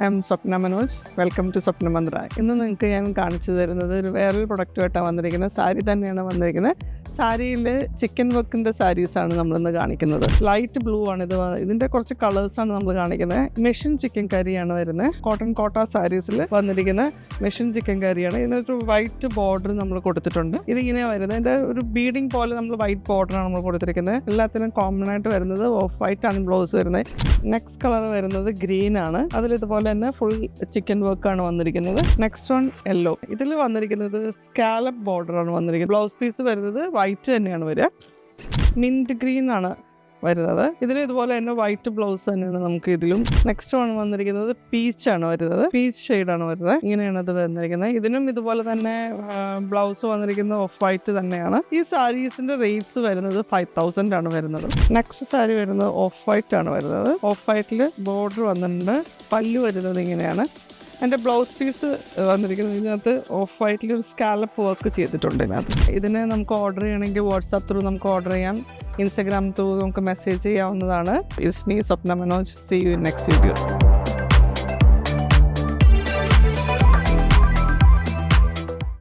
I am Swapna Manoj. Welcome to Swapna Mantra. ഇന്ന് നിങ്ങൾക്ക് ഞാൻ കാണിച്ചു തരുന്നത് വേറൊരു പ്രൊഡക്റ്റുമായിട്ടാണ് വന്നിരിക്കുന്നത്. സാരി തന്നെയാണ് വന്നിരിക്കുന്നത്. സാരിയിൽ ചിക്കൻ വർക്കിൻ്റെ സാരീസാണ് നമ്മളിന്ന് കാണിക്കുന്നത്. ലൈറ്റ് ബ്ലൂ ആണ് ഇത്. ഇതിൻ്റെ കുറച്ച് കളേഴ്സാണ് നമ്മൾ കാണിക്കുന്നത്. മെഷീൻ ചിക്കൻ കറിയാണ് വരുന്നത്. കോട്ടൺ കോട്ട സാരീസിൽ വന്നിരിക്കുന്ന മെഷീൻ ചിക്കൻ കറിയാണ്. ഇതിനൊരു വൈറ്റ് ബോർഡർ നമ്മൾ കൊടുത്തിട്ടുണ്ട്. ഇതിങ്ങനെയാണ് വരുന്നത്. ഇതിൻ്റെ ഒരു ബീഡിങ് പോലെ നമ്മൾ വൈറ്റ് ബോർഡറാണ് നമ്മൾ കൊടുത്തിരിക്കുന്നത്. എല്ലാത്തിനും കോമൺ ആയിട്ട് വരുന്നത് ഓഫ് വൈറ്റ് ആണ് ബ്ലൗസ് വരുന്നത്. നെക്സ്റ്റ് കളർ വരുന്നത് ഗ്രീൻ ആണ്. അതിലിതുപോലെ തന്നെ ഫുൾ ചിക്കൻ വർക്കാണ് വന്നിരിക്കുന്നത്. Next one yellow. ഇതിൽ വന്നിരിക്കുന്നത് സ്കാലപ്പ് ബോർഡറാണ് വന്നിരിക്കുന്നത്. ബ്ലൗസ് പീസ് വരുന്നത് വൈറ്റ് തന്നെയാണ് വരിക. മിൻറ്റ് ഗ്രീൻ ആണ് വരുന്നത്. ഇതിൽ ഇതുപോലെ തന്നെ വൈറ്റ് ബ്ലൗസ് തന്നെയാണ് നമുക്ക് ഇതിലും. നെക്സ്റ്റ് വൺ വന്നിരിക്കുന്നത് പീച്ചാണ് വരുന്നത്. പീച്ച് ഷെയ്ഡാണ് വരുന്നത്. ഇങ്ങനെയാണ് ഇത് വന്നിരിക്കുന്നത്. ഇതിനും ഇതുപോലെ തന്നെ ബ്ലൗസ് വന്നിരിക്കുന്നത് ഓഫ് വൈറ്റ് തന്നെയാണ്. ഈ സാരീസിന്റെ റേറ്റ്സ് വരുന്നത് 5,000 ആണ് വരുന്നത്. നെക്സ്റ്റ് സാരി വരുന്നത് ഓഫ് വൈറ്റ് ആണ് വരുന്നത്. ഓഫ് വൈറ്റിൽ ബോർഡർ വന്നിട്ടുണ്ട്. പല്ലു വരുന്നത് ഇങ്ങനെയാണ്. എൻ്റെ ബ്ലൗസ് പീസ് വന്നിരിക്കുന്നത് ഇതിനകത്ത് ഓഫ് വൈറ്റിൽ ഒരു സ്കാലപ്പ് വർക്ക് ചെയ്തിട്ടുണ്ട് ഇതിനകത്ത്. ഇതിന് നമുക്ക് ഓർഡർ ചെയ്യണമെങ്കിൽ വാട്സാപ്പ് ത്രൂ നമുക്ക് ഓർഡർ ചെയ്യാം. ഇൻസ്റ്റാഗ്രാം ത്രൂ നമുക്ക് മെസ്സേജ് ചെയ്യാവുന്നതാണ്. It's me Swapna Manoj. See you in next video.